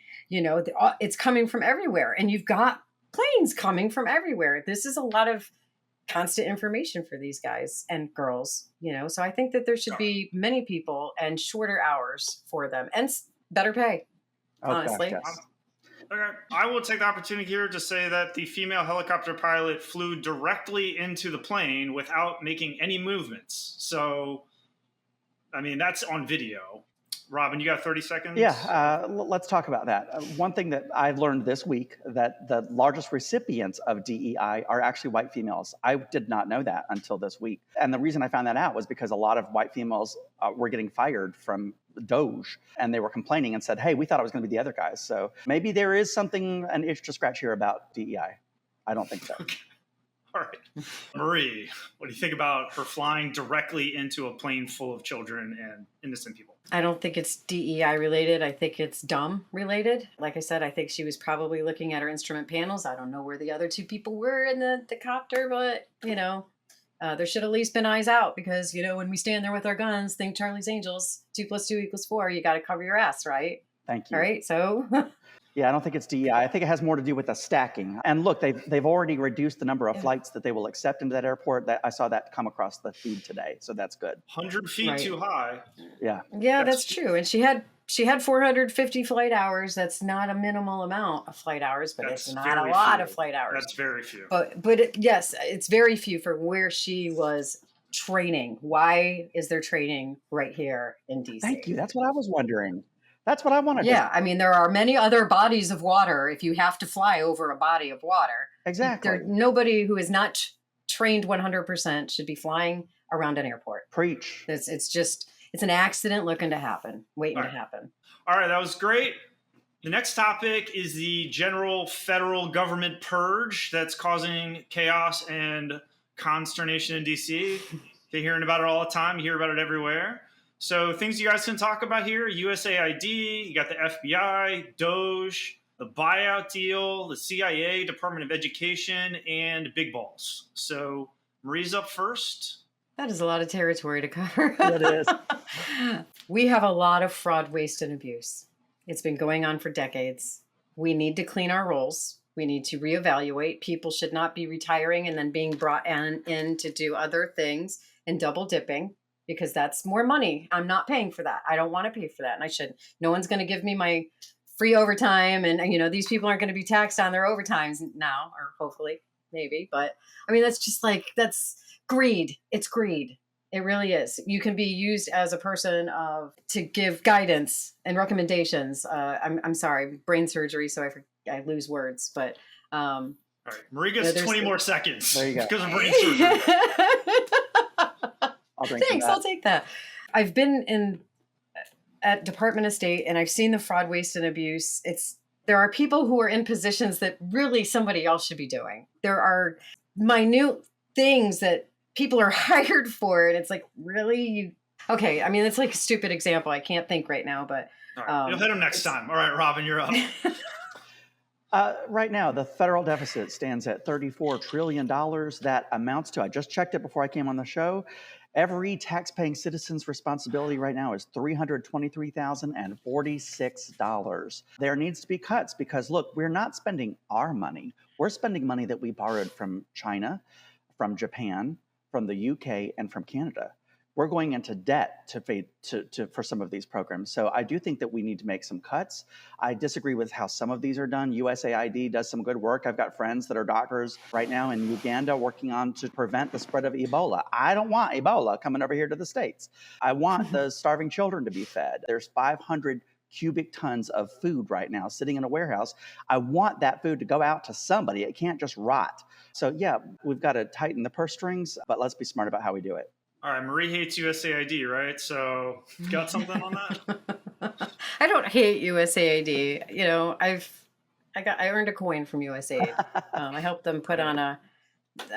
it's coming from everywhere. And you've got planes coming from everywhere. This is a lot of constant information for these guys and girls, So I think that there should be many people and shorter hours for them and better pay, honestly. Gosh, yes. Okay. I will take the opportunity here to say that the female helicopter pilot flew directly into the plane without making any movements. So, that's on video. Robin, you got 30 seconds? Yeah, let's talk about that. One thing that I've learned this week, that the largest recipients of DEI are actually white females. I did not know that until this week. And the reason I found that out was because a lot of white females were getting fired from Doge, and they were complaining and said, hey, we thought it was going to be the other guys. So maybe there is an itch to scratch here about DEI. I don't think so. Okay. All right. Marie, what do you think about her flying directly into a plane full of children and innocent people? I don't think it's DEI related. I think it's dumb related. Like I said, I think she was probably looking at her instrument panels. I don't know where the other two people were in the copter, but, there should at least been eyes out because, when we stand there with our guns, think Charlie's Angels, 2 + 2 = 4, you got to cover your ass, right? Thank you. All right, so... Yeah, I don't think it's DEI. I think it has more to do with the stacking. And look, they've already reduced the number of flights that they will accept into that airport. That I saw that come across the feed today, so that's good. 100 feet too high. Yeah. Yeah, that's true. And she had 450 flight hours. That's not a minimal amount of flight hours, but it's not a lot of flight hours. That's very few. But yes, it's very few for where she was training. Why is there training right here in DC? Thank you. That's what I was wondering. That's what I wanted. Yeah, there are many other bodies of water if you have to fly over a body of water. Exactly. Nobody who is not trained 100% should be flying around an airport. Preach. It's an accident looking to happen, waiting to happen. All right, that was great. The next topic is the general federal government purge that's causing chaos and consternation in DC. You're hearing about it all the time. You hear about it everywhere. So things you guys can talk about here, USAID, you got the FBI, Doge, the buyout deal, the CIA, Department of Education, and Big Balls. So Marie's up first. That is a lot of territory to cover. It is. We have a lot of fraud, waste, and abuse. It's been going on for decades. We need to clean our roles. We need to reevaluate. People should not be retiring and then being brought in to do other things and double dipping. Because that's more money. I'm not paying for that. I don't want to pay for that. And I shouldn't. No one's going to give me my free overtime. And, these people aren't going to be taxed on their overtimes now, or hopefully, maybe. But that's just that's greed. It's greed. It really is. You can be used as a person to give guidance and recommendations. I'm sorry, brain surgery, so I lose words. But all right, Marie gets 20 more seconds. There you go. Because of brain surgery. Thanks, I'll take that. I've been at Department of State and I've seen the fraud, waste, and abuse. There are people who are in positions that really somebody else should be doing. There are minute things that people are hired for, and it's like, really? Okay, it's like a stupid example. I can't think right now, but... All right, you'll hit them next time. All right, Robin, you're up. Right now, the federal deficit stands at $34 trillion. That amounts to, I just checked it before I came on the show, every tax-paying citizen's responsibility right now is $323,046. There needs to be cuts because, look, we're not spending our money. We're spending money that we borrowed from China, from Japan, from the UK, and from Canada. We're going into debt for some of these programs. So I do think that we need to make some cuts. I disagree with how some of these are done. USAID does some good work. I've got friends that are doctors right now in Uganda working on to prevent the spread of Ebola. I don't want Ebola coming over here to the States. I want the starving children to be fed. There's 500 cubic tons of food right now sitting in a warehouse. I want that food to go out to somebody. It can't just rot. So yeah, we've got to tighten the purse strings, but let's be smart about how we do it. All right, Marie hates USAID, right? So got something on that? I don't hate USAID. I earned a coin from USAID. I helped them I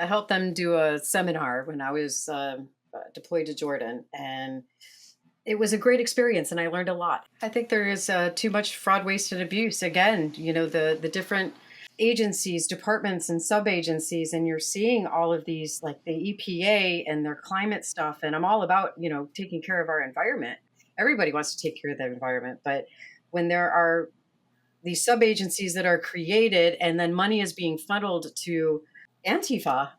helped them do a seminar when I was deployed to Jordan, and it was a great experience, and I learned a lot. I think there is too much fraud, waste, and abuse. Again, the different agencies, departments, and sub agencies, and you're seeing all of these, like the EPA and their climate stuff. And I'm all about taking care of our environment. Everybody wants to take care of the environment, but when there are these sub agencies that are created and then money is being funneled to Antifa,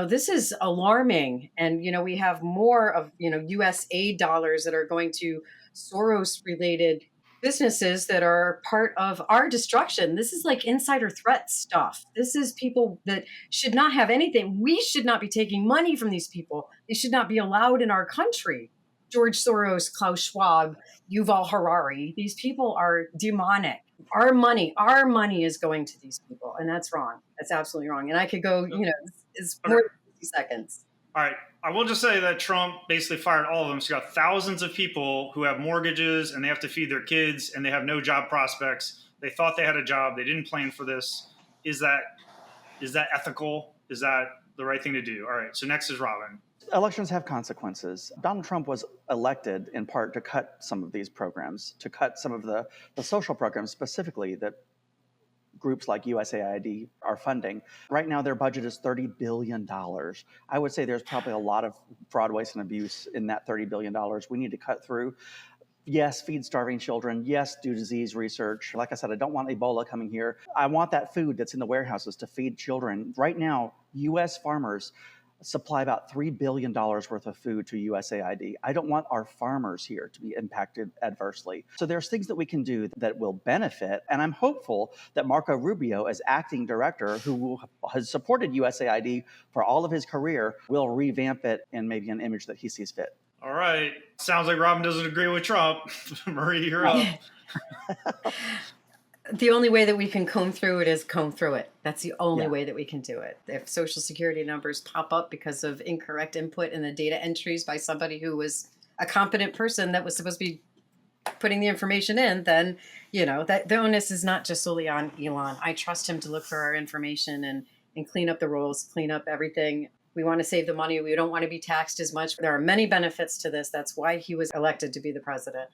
this is alarming. And, we have more of, US aid dollars that are going to Soros related businesses that are part of our destruction. This is like insider threat stuff. This is people that should not have anything. We should not be taking money from these people. They should not be allowed in our country. George Soros, Klaus Schwab, Yuval Harari, these people are demonic. Our money is going to these people, and that's wrong. That's absolutely wrong. And I could go, it's more than 50 seconds. All right. I will just say that Trump basically fired all of them. So you got thousands of people who have mortgages and they have to feed their kids and they have no job prospects. They thought they had a job. They didn't plan for this. Is that ethical? Is that the right thing to do? All right. So next is Robin. Elections have consequences. Donald Trump was elected in part to cut some of these programs, to cut some of the social programs specifically that groups like USAID are funding. Right now, their budget is $30 billion. I would say there's probably a lot of fraud, waste, and abuse in that $30 billion we need to cut through. Yes, feed starving children. Yes, do disease research. Like I said, I don't want Ebola coming here. I want that food that's in the warehouses to feed children. Right now, U.S. farmers supply about $3 billion worth of food to USAID. I don't want our farmers here to be impacted adversely. So there's things that we can do that will benefit. And I'm hopeful that Marco Rubio, as acting director, who has supported USAID for all of his career, will revamp it in maybe an image that he sees fit. All right. Sounds like Robin doesn't agree with Trump. Marie, you're up. The only way that we can comb through it is comb through it. That's the only way that we can do it. If Social Security numbers pop up because of incorrect input in the data entries by somebody who was a competent person that was supposed to be putting the information in, then, that the onus is not just solely on Elon. I trust him to look for our information and clean up the rules, clean up everything. We want to save the money. We don't want to be taxed as much. There are many benefits to this. That's why he was elected to be the president.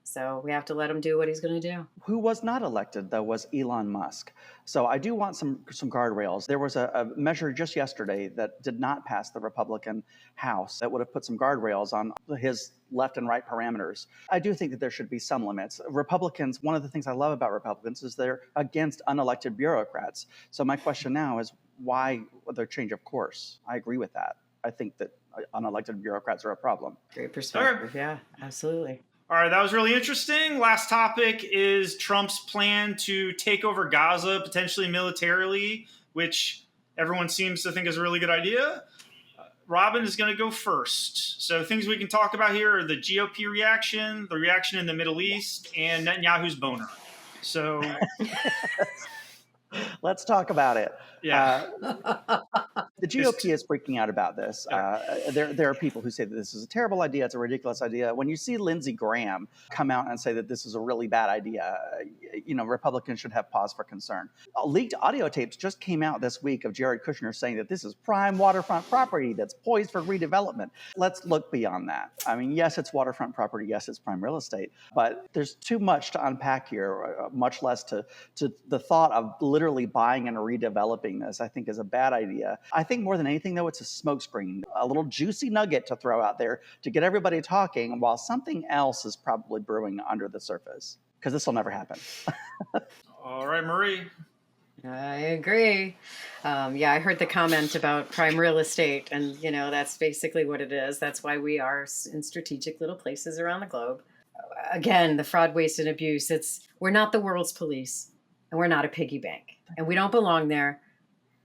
So we have to let him do what he's going to do. Who was not elected, though, was Elon Musk. So I do want some guardrails. There was a measure just yesterday that did not pass the Republican House that would have put some guardrails on his left and right parameters. I do think that there should be some limits. Republicans, one of the things I love about Republicans is they're against unelected bureaucrats. So my question now is, why their change of course? I agree with that. I think that unelected bureaucrats are a problem. Great perspective. Yeah, absolutely. All right, that was really interesting. Last topic is Trump's plan to take over Gaza, potentially militarily, which everyone seems to think is a really good idea. Robin is going to go first. So things we can talk about here are the GOP reaction, the reaction in the Middle East, and Netanyahu's boner. So let's talk about it. Yeah. The GOP is freaking out about this. There are people who say that this is a terrible idea. It's a ridiculous idea. When you see Lindsey Graham come out and say that this is a really bad idea, Republicans should have pause for concern. Leaked audio tapes just came out this week of Jared Kushner saying that this is prime waterfront property that's poised for redevelopment. Let's look beyond that. I mean, yes, it's waterfront property. Yes, it's prime real estate. But there's too much to unpack here, much less to the thought of literally buying and redeveloping this, I think, is a bad idea. I think more than anything, though, it's a smokescreen, a little juicy nugget to throw out there to get everybody talking while something else is probably brewing under the surface, because this will never happen. All right, Marie. I agree. I heard the comment about prime real estate, and, that's basically what it is. That's why we are in strategic little places around the globe. Again, the fraud, waste, and abuse. We're not the world's police, and we're not a piggy bank, and we don't belong there.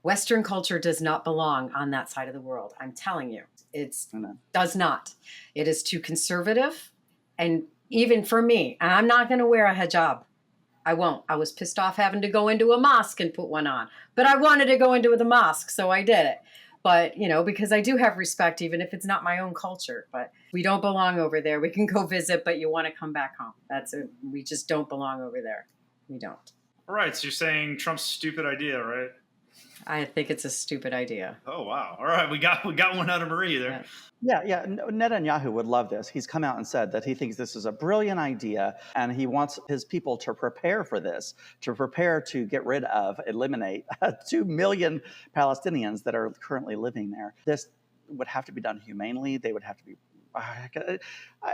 Western culture does not belong on that side of the world. I'm telling you, does not. It is too conservative. And even for me, and I'm not going to wear a hijab. I won't. I was pissed off having to go into a mosque and put one on, but I wanted to go into the mosque, so I did it. But, because I do have respect, even if it's not my own culture, but we don't belong over there. We can go visit, but you want to come back home. We just don't belong over there. We don't. All right, so you're saying Trump's stupid idea, right? I think it's a stupid idea. Oh wow! All right, we got one out of Marie there. Yeah. Netanyahu would love this. He's come out and said that he thinks this is a brilliant idea, and he wants his people to prepare for this, to prepare to get rid of, eliminate 2 million Palestinians that are currently living there. This would have to be done humanely. They would have to be.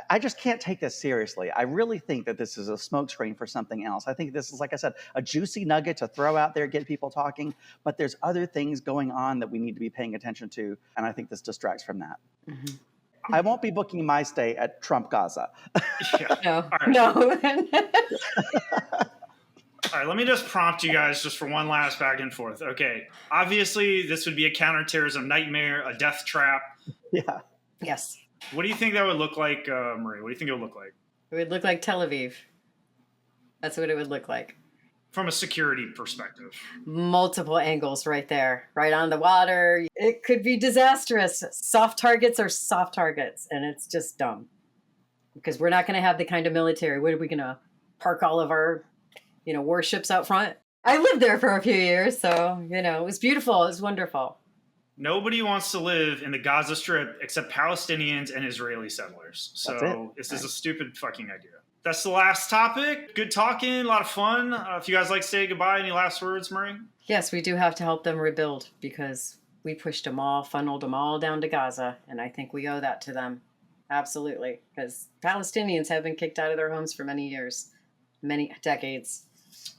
I just can't take this seriously. I really think that this is a smokescreen for something else. I think this is, like I said, a juicy nugget to throw out there, get people talking. But there's other things going on that we need to be paying attention to, and I think this distracts from that. Mm-hmm. I won't be booking my stay at Trump Gaza. No. All right, let me just prompt you guys just for one last back and forth. Okay, obviously this would be a counterterrorism nightmare, a death trap. Yeah. Yes. What do you think that would look like, Marie? What do you think it would look like? It would look like Tel Aviv. That's what it would look like. From a security perspective. Multiple angles right there, right on the water. It could be disastrous. Soft targets are soft targets, and it's just dumb. Because we're not going to have the kind of military. What are we going to park all of our, warships out front? I lived there for a few years, so, it was beautiful. It was wonderful. Nobody wants to live in the Gaza Strip except Palestinians and Israeli settlers. So this is a stupid fucking idea. That's the last topic. Good talking, a lot of fun. If you guys like to say goodbye, any last words, Marie? Yes, we do have to help them rebuild because we pushed them all, funneled them all down to Gaza, and I think we owe that to them. Absolutely, because Palestinians have been kicked out of their homes for many years, many decades.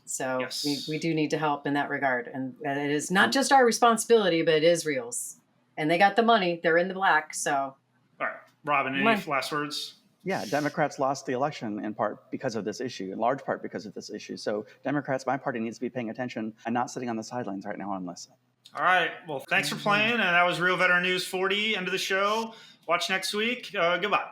So yes. we do need to help in that regard. And it is not just our responsibility, but Israel's. And they got the money. They're in the black. So. All right. Robin, any last words? Yeah, Democrats lost the election in part because of this issue, in large part because of this issue. So Democrats, my party, needs to be paying attention and not sitting on the sidelines right now and listen. All right. Well, thanks for playing. And that was Real Veteran News 40, end of the show. Watch next week. Goodbye.